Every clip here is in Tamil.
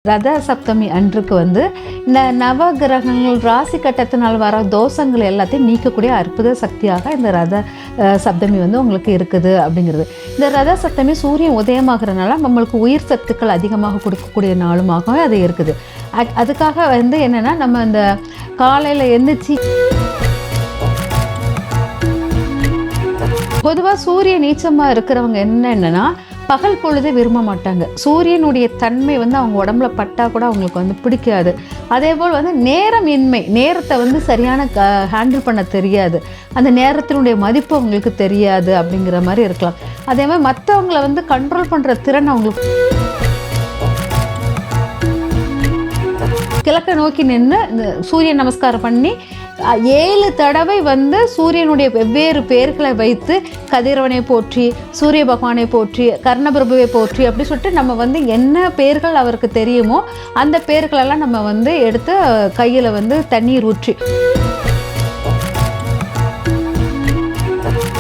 ரத சப்தமி அன்றுக்கு இந்த நவகிரகங்கள் ராசி கட்டத்தினால் வர தோஷங்கள் எல்லாத்தையும் நீக்கக்கூடிய அற்புத சக்தியாக இந்த ரத சப்தமி உங்களுக்கு இருக்குது அப்படிங்கிறது. இந்த ரத சப்தமி சூரியன் உதயமாகறதுனால நம்மளுக்கு உயிர் சத்துக்கள் அதிகமாக கொடுக்கக்கூடிய நாளுமாகவே அது இருக்குது. அதுக்காக என்னென்னா நம்ம இந்த காலையில் எந்திரிச்சு பொதுவாக சூரிய நீச்சமாக இருக்கிறவங்க என்னென்னா பகல் பொழுது விரும்ப மாட்டாங்க. சூரியனுடைய தன்மை அவங்க உடம்புல பட்டா கூட அவங்களுக்கு பிடிக்காது. அதே போல் நேரம் இன்மை, நேரத்தை சரியான ஹேண்டில் பண்ண தெரியாது, அந்த நேரத்தினுடைய மதிப்பு அவங்களுக்கு தெரியாது அப்படிங்கிற மாதிரி இருக்கலாம். அதே மாதிரி மற்றவங்களை கண்ட்ரோல் பண்ணுற திறன் அவங்களுக்கு கிழக்க நோக்கி நின்று இந்த சூரிய நமஸ்காரம் பண்ணி 7 தடவை சூரியனுடைய வெவ்வேறு பெயர்களை வைத்து கதிரவனை போற்றி, சூரிய பகவானை போற்றி, கர்ணபிரபுவை போற்றி அப்படி சொல்லிட்டு நம்ம என்ன பெயர்கள் அவருக்கு தெரியுமோ அந்த பெயர்களெல்லாம் நம்ம எடுத்து கையில் தண்ணீர் ஊற்றி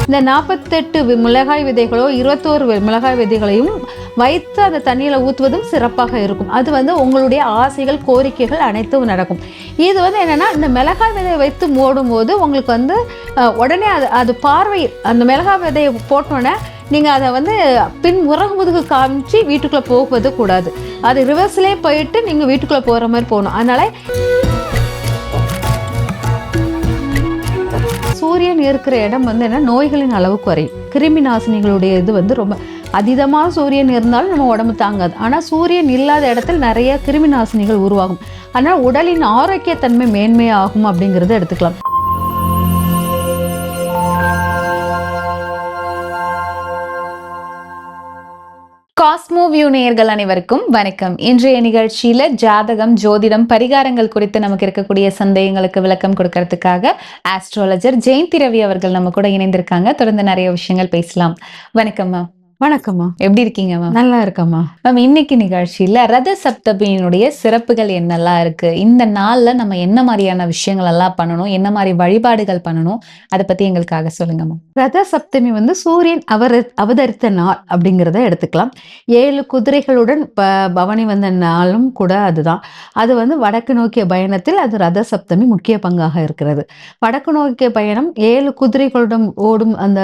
இந்த 48 மிளகாய் விதைகளோ 21 மிளகாய் விதைகளையும் வைத்து அந்த தண்ணியில் ஊற்றுவதும் சிறப்பாக இருக்கும். அது உங்களுடைய ஆசைகள் கோரிக்கைகள் அனைத்தும் நடக்கும். இது என்னென்னா இந்த மிளகாய் விதையை வைத்து மூடும்போது உங்களுக்கு உடனே அது பார்வையில் அந்த மிளகாய் விதையை போட்டோன்னே நீங்கள் அதை பின் முதுகு காமிச்சு வீட்டுக்குள்ளே போவது கூடாது. அது ரிவர்ஸ்லேயே போயிட்டு நீங்கள் வீட்டுக்குள்ளே போகிற மாதிரி போகணும். அதனால் சூரியன் இருக்கிற இடம் என்ன நோய்களின் அளவு குறையும். கிருமி நாசினிகளுடைய இது ரொம்ப அதீதமாக சூரியன் இருந்தாலும் நம்ம உடம்பு தாங்காது. ஆனால் சூரியன் இல்லாத இடத்துல நிறைய கிருமி நாசினிகள் உருவாகும். அதனால் உடலின் ஆரோக்கியத்தன்மை மேன்மையாகும் அப்படிங்கிறத எடுத்துக்கலாம். காஸ்மோ வியூ நேயர்கள் அனைவருக்கும் வணக்கம். இன்றைய நிகழ்ச்சியில ஜாதகம், ஜோதிடம், பரிகாரங்கள் குறித்து நமக்கு இருக்கக்கூடிய சந்தேகங்களுக்கு விளக்கம் கொடுக்கறதுக்காக ஆஸ்ட்ராலஜர் ஜெயந்தி ரவி அவர்கள் நம்ம கூட இணைந்திருக்காங்க. தொடர்ந்து நிறைய விஷயங்கள் பேசலாம். வணக்கம் மேம். வணக்கம்மா, எப்படி இருக்கீங்க மேம்? நல்லா இருக்கம்மா. மேம், இன்னைக்கு நிகழ்ச்சியில ரத சப்தமியினுடைய சிறப்புகள் என்னெல்லாம் இருக்கு, இந்த நாள்ல நம்ம என்ன மாதிரியான விஷயங்கள் எல்லாம் பண்ணணும், என்ன மாதிரி வழிபாடுகள் பண்ணணும், அதை பத்தி எங்களுக்காக சொல்லுங்க மேம். ரத சப்தமி சூரியன் அவதரித்த நாள் அப்படிங்கிறத எடுத்துக்கலாம். 7 குதிரைகளுடன் பவனி வந்த நாளும் கூட அதுதான். அது வடக்கு நோக்கிய பயணத்தில் அது ரத சப்தமி முக்கிய பங்காக இருக்கிறது. வடக்கு நோக்கிய பயணம் 7 குதிரைகளுடன் ஓடும் அந்த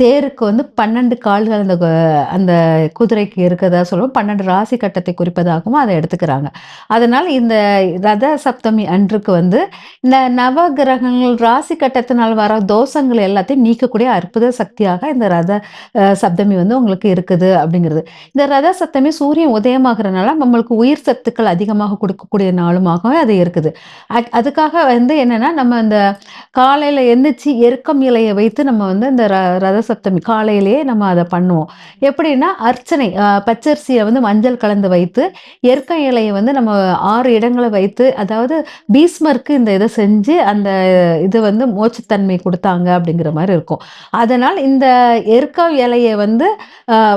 தேருக்கு 12 கால்கள் அந்த குதிரைக்கு இருக்கிறதா சொல்லுவோம். 12 ராசி கட்டத்தை குறிப்பதாகவும் அதை எடுத்துக்கிறாங்க. அதனால் இந்த ரத சப்தமி அன்றுக்கு இந்த நவகிரகங்கள் ராசி கட்டத்தினால் வர தோஷங்கள் எல்லாத்தையும் நீக்கக்கூடிய அற்புத சக்தியாக இந்த ரத சப்தமி உங்களுக்கு இருக்குது அப்படிங்கிறது. இந்த ரத சப்தமி சூரியன் உதயமாகறதுனால நம்மளுக்கு உயிர் சத்துக்கள் அதிகமாக கொடுக்கக்கூடிய நாளுமாகவே அது இருக்குது. அதுக்காக என்னன்னா நம்ம இந்த காலையில் எந்திரிச்சு எருக்கம் இலையை வைத்து நம்ம இந்த ரத சப்தமி காலையிலேயே நம்ம அதை பண்ணுவோம். எப்படின்னா அர்ச்சனை பச்சரிசியை மஞ்சள் கலந்து வைத்து எருக்கம் இலையை நம்ம 6 இடங்களை வைத்து, அதாவது பீஸ்மருக்கு இந்த இதை செஞ்சு அந்த இது மோட்சத்தன்மை கொடுத்தாங்க அப்படிங்கிற மாதிரி இருக்கும். அதனால் இந்த எருக்கம் இலையை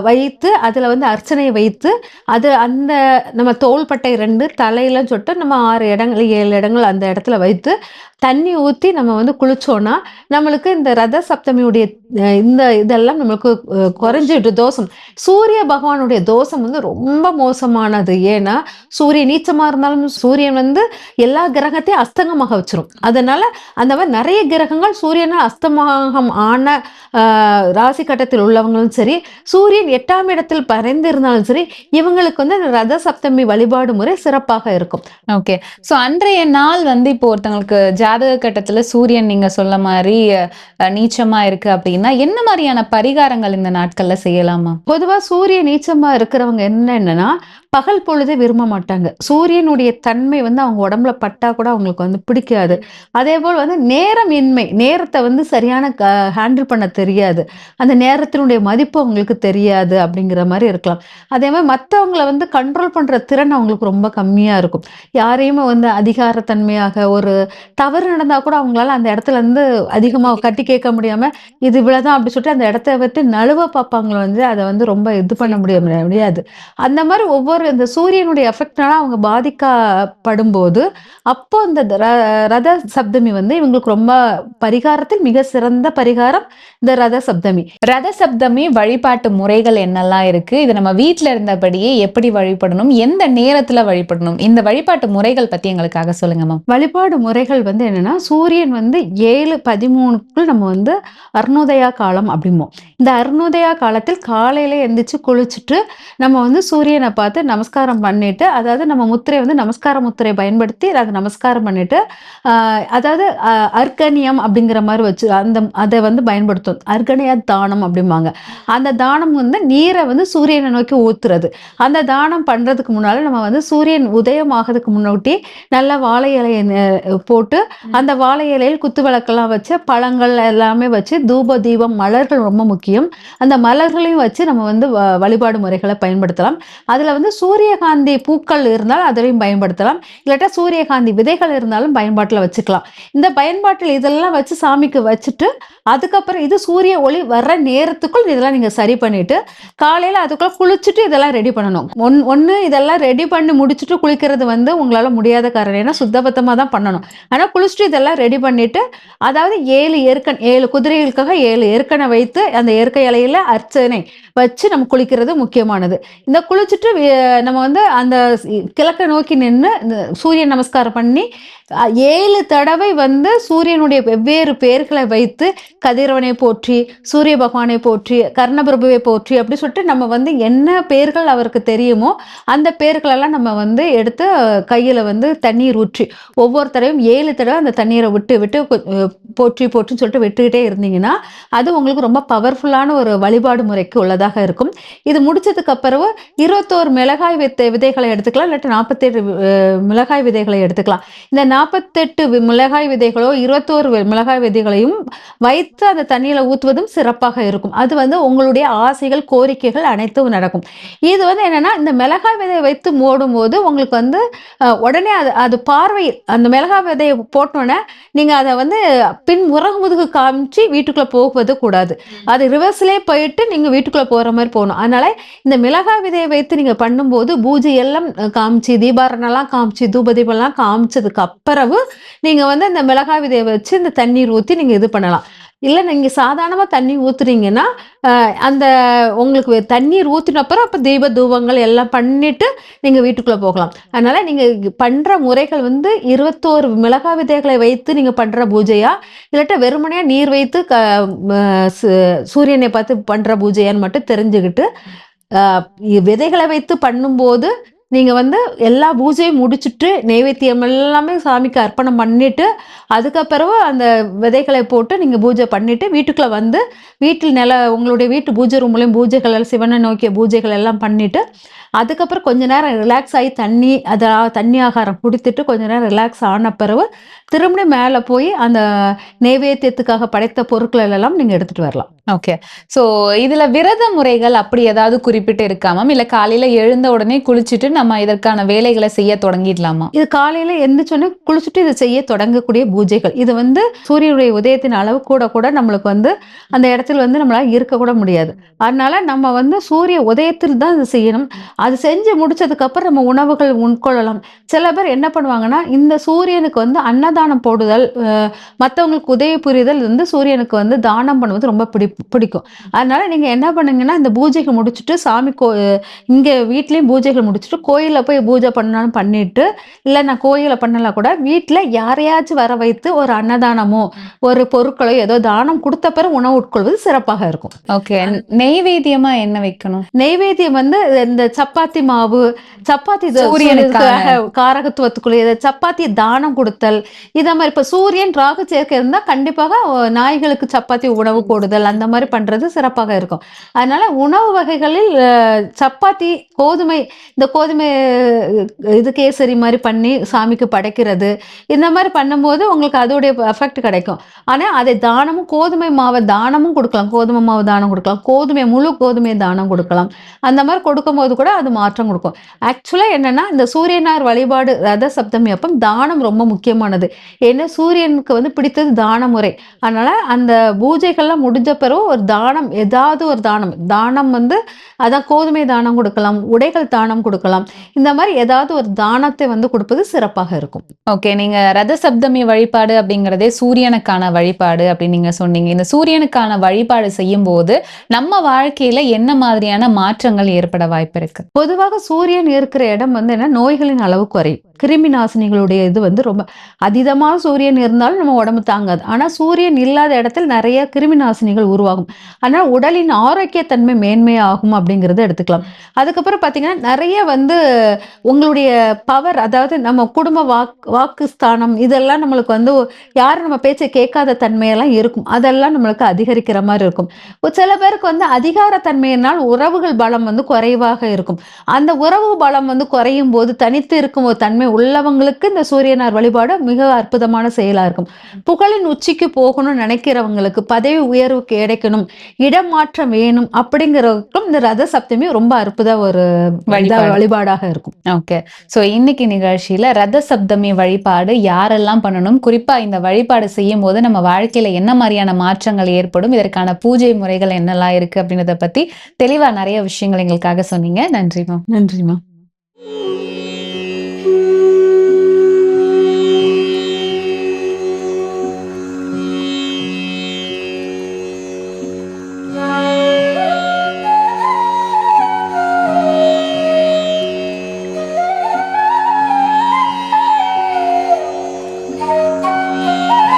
வைத்து அதில் அர்ச்சனையை வைத்து அது அந்த நம்ம தோள்பட்டை 2 தலையெல்லாம் சொட்டு நம்ம 6 இடங்கள் 7 இடங்கள் அந்த இடத்துல வைத்து தண்ணி ஊற்றி நம்ம குளிச்சோன்னா நம்மளுக்கு இந்த ரத சப்தமியுடைய இந்த இதெல்லாம் நம்மளுக்கு குறைஞ்சிட்டு தோஷம். சூரிய பகவானுடைய தோஷம் ரொம்ப மோசமானது. ஏன்னா சூரியன் நீச்சமாக இருந்தாலும் சூரியன் எல்லா கிரகத்தையும் அஸ்தங்கமாக வச்சிரும். அதனால அந்த மாதிரி நிறைய கிரகங்கள் சூரியனால் அஸ்தமகம் ஆன ராசி கட்டத்தில் உள்ளவங்களும் சரி, சூரியன் 8ஆம் இடத்தில் பறைந்திருந்தாலும் சரி, இவங்களுக்கு இந்த ரத சப்தமி வழிபாடு முறை சிறப்பாக இருக்கும். ஓகே. ஸோ அன்றைய நாள் இப்போ ஒருத்தவங்களுக்கு ஜாதக கட்டத்துல சூரியன் நீங்க சொல்ல மாதிரி நீச்சமா இருக்கு அப்படின்னா என்ன மாதிரியான பரிகாரங்கள் இந்த நாட்கள்ல செய்யலாமா? பொதுவாக சூரிய நீச்சமா இருக்கிறவங்க என்னன்னா பகல் பொழுது விரும்ப மாட்டாங்க. சூரியனுடைய தன்மை அவங்க உடம்புல பட்டா கூட அவங்களுக்கு பிடிக்காது. அதே போல் நேரம் இன்மை, நேரத்தை சரியான ஹேண்டில் பண்ண தெரியாது, அந்த நேரத்தினுடைய மதிப்பு அவங்களுக்கு தெரியாது அப்படிங்கிற மாதிரி இருக்கலாம். அதே மாதிரி மற்றவங்களை கண்ட்ரோல் பண்ற திறன் அவங்களுக்கு ரொம்ப கம்மியா இருக்கும். யாரையுமே அதிகாரத்தன்மையாக ஒரு தவறு நடந்தா கூட அவங்களால அந்த இடத்துல அதிகமாக கட்டி கேட்க முடியாம இது இவ்வளவுதான் அப்படி சொல்லிட்டு அந்த இடத்த விட்டு நழுவ பார்ப்பாங்களோ அதை ரொம்ப இது பண்ண முடியாது. அந்த மாதிரி ஒவ்வொரு இந்த சூரியனுடைய எஃபெக்ட்னால அவங்க பாதிக்கப்படும்போது, அப்போ இந்த ரத சப்தமி வந்து இவங்களுக்கு ரொம்ப பரிகாரத்தில் மிக சிறந்த பரிகாரம் இந்த ரத சப்தமி. ரத சப்தமி வழிபாட்டு முறைகள் என்னெல்லாம் இருக்கு? இது நம்ம வீட்ல இருந்தபடியே எப்படி வழிபடணும்? எந்த நேரத்துல வழிபடணும்? இந்த வழிபாட்டு முறைகள் பத்தி எங்களுக்காக சொல்லுங்க மேம். வழிபாடு முறைகள் வந்து என்னன்னா, சூரியன் வந்து 7:13க்குள் நம்ம வந்து அருணோதயா காலம் அப்படிம்போம். இந்த அருணோதயா காலத்தில் காலையில எந்திரிச்சு குளிச்சுட்டு, நம்ம வந்து சூரியனை பார்த்து நமஸ்காரம் பண்ணிட்டு, அதாவது நம்ம முத்திரை வந்து நமஸ்கார முத்திரை பயன்படுத்தி அத நமஸ்காரம் பண்ணிட்டு, அ அதாவது அர்க்கணியம் அப்படிங்கிற மாரி வச்சு அத வந்து பயன்படுத்தும். அர்க்கணிய தானம் அப்படிம்பாங்க. அந்த தானம் வந்து நீரை வந்து சூரியனை நோக்கி ஊத்துறது. அந்த தானம் பண்றதுக்கு முன்னால நம்ம வந்து சூரியன் உதயம் ஆகறதுக்கு முன்னாடி நல்லா வாழை இலைய போட்டு, அந்த வாழை இலையில் குத்து விளக்கெல்லாம் வச்சு, பழங்கள் எல்லாமே வச்சு, தூப தீபம் மலர்கள் ரொம்ப முக்கியம். அந்த மலர்களையும் வச்சு நம்ம வந்து வழிபாடு முறைகளை பயன்படுத்தலாம். அதுல வந்து சூரியகாந்தி பூக்கள் இருந்தால் அதையும் பயன்படுத்தலாம். இல்லாட்டா சூரியகாந்தி விதைகள் இருந்தாலும் பயன்பாட்டுல வச்சுக்கலாம். இந்த பயன்பாட்டில் இதெல்லாம் வச்சு சாமிக்கு வச்சுட்டு, அதுக்கப்புறம் இது சூரிய ஒளி வர்ற நேரத்துக்குள் இதெல்லாம் நீங்க சரி பண்ணிட்டு, காலையில அதுக்குள்ள குளிச்சுட்டு இதெல்லாம் ரெடி பண்ணணும். ஒண்ணு இதெல்லாம் ரெடி பண்ணி முடிச்சுட்டு குளிக்கிறது வந்து உங்களால முடியாத காரணம். ஏன்னா சுத்தபத்தமா தான் பண்ணணும். ஆனா குளிச்சுட்டு இதெல்லாம் ரெடி பண்ணிட்டு, அதாவது 7 குதிரைகளுக்காக 7 எருக்கனை வைத்து அந்த எருக்கை இலையில அர்ச்சனை வச்சு நம்ம குளிக்கிறது முக்கியமானது. இந்த குளிச்சுட்டு நம்ம வந்து அந்த கிழக்க நோக்கி நின்று இந்த சூரிய நமஸ்காரம் பண்ணி 7 தடவை வந்து சூரியனுடைய வெவ்வேறு பெயர்களை வைத்து கதிரவனை போற்றி, சூரிய பகவானை போற்றி, கர்ணபிரபுவை போற்றி அப்படி சொல்லிட்டு நம்ம வந்து என்ன பெயர்கள் அவருக்கு தெரியுமோ அந்த பெயர்களெல்லாம் நம்ம வந்து எடுத்து கையில வந்து தண்ணீர் ஊற்றி ஒவ்வொரு தடவையும் 7 தடவை அந்த தண்ணீரை விட்டு விட்டு போற்றி போற்றின்னு சொல்லிட்டு விட்டுக்கிட்டே இருந்தீங்கன்னா அது உங்களுக்கு ரொம்ப பவர்ஃபுல்லான ஒரு வழிபாடு முறைக்கு உள்ளதாக இருக்கும். இது முடிச்சதுக்கு அப்புறம் 21 மிளகாய் விதைகளை எடுத்துக்கலாம், இல்லாட்டி 48 மிளகாய் விதைகளை எடுத்துக்கலாம். இந்த 48 மிளகாய் விதைகளோ 21 மிளகாய் விதைகளையும் வைத்து அந்த தண்ணியில ஊத்துவதும் சிறப்பாக இருக்கும். அது வந்து உங்களுடைய ஆசைகள் கோரிக்கைகள் அனைத்தும் நடக்கும். இது வந்து என்னன்னா இந்த மிளகாய் விதையை வைத்து மூடும்போது உங்களுக்கு வந்து உடனே அது பார்வையில் அந்த மிளகாய் விதையை போட்டோன்னே நீங்க அதை வந்து பின் முதுகு காமிச்சு வீட்டுக்குள்ள போவது கூடாது. அது ரிவர்ஸ்லேயே போயிட்டு நீங்க வீட்டுக்குள்ள போற மாதிரி போகணும். அதனால இந்த மிளகாய் விதையை வைத்து நீங்க பண்ணும்போது பூஜை எல்லாம் காமிச்சு தீபாரணெல்லாம் காமிச்சு தூப தீபம்லாம் காமிச்சதுக்கு அப்புறவு நீங்க வந்து இந்த மிளகாய் விதையை வச்சு இந்த தண்ணீர் ஊற்றி நீங்க இது பண்ணலாம். இல்லை நீங்கள் சாதாரணமாக தண்ணி ஊற்றுறீங்கன்னா அந்த உங்களுக்கு தண்ணீர் ஊற்றின அப்புறம் அப்போ தீப தூபங்கள் எல்லாம் பண்ணிட்டு நீங்கள் வீட்டுக்குள்ளே போகலாம். அதனால் நீங்கள் பண்ணுற முறைகள் வந்து 21 மிளகாய் விதைகளை வைத்து நீங்கள் பண்ணுற பூஜையா இல்லாட்டா வெறுமனையாக நீர் வைத்து சூரியனை பார்த்து பண்ணுற பூஜையான்னு மட்டும் தெரிஞ்சுக்கிட்டு விதைகளை வைத்து பண்ணும்போது நீங்க வந்து எல்லா பூஜையும் முடிச்சுட்டு நைவேத்தியம் எல்லாமே சாமிக்கு அர்ப்பணம் பண்ணிட்டு அதுக்கப்புறம் அந்த விதைகளை போட்டு நீங்க பூஜை பண்ணிட்டு வீட்டுக்குள்ள வந்து வீட்டில் உங்களுடைய வீட்டு பூஜை ரூம்லையும் பூஜைகள் எல்லாம் சிவனை நோக்கிய பூஜைகள் எல்லாம் பண்ணிட்டு அதுக்கப்புறம் கொஞ்ச நேரம் ரிலாக்ஸ் ஆகி தண்ணி ஆகாரம் குடித்துட்டு கொஞ்ச நேரம் ரிலாக்ஸ் ஆன பிறகு திரும்ப மேலே போய் அந்த நைவேத்தியத்துக்காக படைத்த பொருட்கள் எல்லாம் நீங்க எடுத்துட்டு வரலாம். ஓகே. ஸோ இதுல விரத முறைகள் அப்படி ஏதாவது குறிப்பிட்டு இருக்காமா, இல்ல காலையில எழுந்த உடனே குளிச்சுட்டு நம்ம இதற்கான வேலைகளை செய்ய தொடங்கிடலாமா? இது காலையில எந்திரிச்சோடனே குளிச்சுட்டு இதை செய்ய தொடங்கக்கூடிய பூஜைகள். இது வந்து சூரியனுடைய உதயத்தின் அளவு கூட நம்மளுக்கு வந்து அந்த இடத்துல வந்து நம்மளால இருக்கக்கூட முடியாது. அதனால நம்ம வந்து சூரிய உதயத்தில் தான் இது செய்யணும். அது செஞ்சு முடிச்சதுக்கு அப்புறம் நம்ம உணவுகள் உட்கொள்ளலாம். சில பேர் என்ன பண்ணுவாங்கன்னா இந்த சூரியனுக்கு வந்து அன்னதானம் போடுதல் மற்றவங்களுக்கு உதவி புரிதல் வந்து சூரியனுக்கு வந்து தானம் பண்ணுவது ரொம்ப பிடிக்கும். அதனால நீங்க என்ன பண்ணுங்கன்னா இந்த பூஜைகள் முடிச்சுட்டு சாமி இங்க வீட்லயும் பூஜைகள் முடிச்சுட்டு கோயில போய் பூஜை பண்ணாலும் பண்ணிட்டு இல்ல நான் கோயில பண்ணலாம் கூட வீட்டுல யாரையாச்சும் வர வைத்து ஒரு அன்னதானமோ ஒரு பொருட்களோ ஏதோ தானம் கொடுத்த பிறகு உணவு உட்கொள்வது சிறப்பாக இருக்கும். ஓகே. நெய்வேத்தியமா என்ன வைக்கணும்? நெய்வேத்தியம் வந்து இந்த சப்பாத்தி மாவு சப்பாத்தி காரகத்துவத்துக்குரிய சப்பாத்தி தானம் கொடுத்தல் இத மாதிரி இப்ப சூரியன் ராகு சேர்க்கை இருந்தா கண்டிப்பாக நாய்களுக்கு சப்பாத்தி உணவு போடுதல் அந்த மாதிரி பண்றது சிறப்பாக இருக்கும். அதனால உணவு வகைகளில் சப்பாத்தி இந்த கோதுமை இது கேசரி மாதிரி பண்ணி சாமிக்கு படைக்கிறது இந்த மாதிரி பண்ணும்போது உங்களுக்கு அதோடைய எஃபெக்ட் கிடைக்கும். ஆனா அதை தானமும் கோதுமை மாவை தானமும் கொடுக்கலாம், கோதுமை மாவு தானம் கொடுக்கலாம், முழு கோதுமை தானம் கொடுக்கலாம். அந்த மாதிரி கொடுக்கும்போது கூட அது மாற்றம் கொடுக்கும். ஆக்சுவலா என்னன்னா, இந்த சூரியனார் வழிபாடு ரத சப்தமி அப்ப தானம் ரொம்ப முக்கியமானது. ஏன்னா சூரியனுக்கு வந்து பிடித்தது தான முறை. அதனால அந்த பூஜைகள்லாம் முடிஞ்ச பிறகு ஒரு தானம், ஏதாவது ஒரு தானம். தானம் வந்து அதான் கோதுமை தானம் கொடுக்கலாம், உடைகள் தானம் கொடுக்கலாம். இந்த மாரி ஏதாவது ஒரு தானத்தை வந்து கொடுப்பது சிறப்பாக இருக்கும். ஓகே. நீங்க ரத சப்தமி வழிபாடு அப்படிங்கிறதே சூரியனுக்கான வழிபாடு அப்படின்னு நீங்க சொன்னீங்க. இந்த சூரியனுக்கான வழிபாடு செய்யும்போது, நம்ம வாழ்க்கையில என்ன மாதிரியான மாற்றங்கள் ஏற்பட வாய்ப்பு இருக்கு? பொதுவாக சூரியன் இருக்கிற இடம் வந்து என்ன நோய்களின் அளவு குறையும். கிருமி நாசினிகளுடைய இது வந்து ரொம்ப அதீதமான சூரியன் இருந்தாலும் நம்ம உடம்பு தாங்காது. ஆனா சூரியன் இல்லாத இடத்தில் நிறைய கிருமி நாசினிகள் உருவாகும். அதனால உடலின் ஆரோக்கியத்தன்மை மேன்மையாகும் அப்படிங்கிறத எடுத்துக்கலாம். அதுக்கப்புறம் பார்த்தீங்கன்னா, நிறைய வந்து உங்களுடைய பவர், அதாவது நம்ம குடும்ப வாக்கு ஸ்தானம் இதெல்லாம் நம்மளுக்கு வந்து யாரும் நம்ம பேச்சை கேட்காத தன்மையெல்லாம் இருக்கும். அதெல்லாம் நம்மளுக்கு அதிகரிக்கிற மாரி இருக்கும். சில பேருக்கு வந்து அதிகார தன்மையினால் உறவுகள் பலம் வந்து குறைவாக இருக்கும். அந்த உறவு பலம் வந்து குறையும் போது தனித்து இருக்கும் ஒரு தன்மை உள்ளவங்களுக்கு இந்த சூரியனார் வழிபாடு மிக அற்புதமான செயலா இருக்கும். புகழின் உச்சிக்கு போகணும்னு நினைக்கிறவங்களுக்கு, பதவி உயர்வு கிடைக்கணும், இடமாற்றம் வேணும் அப்படிங்கிறவங்களுக்கும் இந்த ரத சப்தமி ரொம்ப அற்புத ஒரு வழிபாடாக இருக்கும். ஓகே. சோ இன்னைக்கு நிகழ்ச்சியில ரத சப்தமி வழிபாடு யாரெல்லாம் பண்ணணும், குறிப்பா இந்த வழிபாடு செய்யும்போது நம்ம வாழ்க்கையில என்ன மாதிரியான மாற்றங்கள் ஏற்படும், இதற்கான பூஜை முறைகள் என்னெல்லாம் இருக்கு அப்படின்றத பத்தி தெளிவா நிறைய விஷயங்கள் எங்களுக்காக சொன்னீங்க. நன்றி மேம். நன்றி மேம்.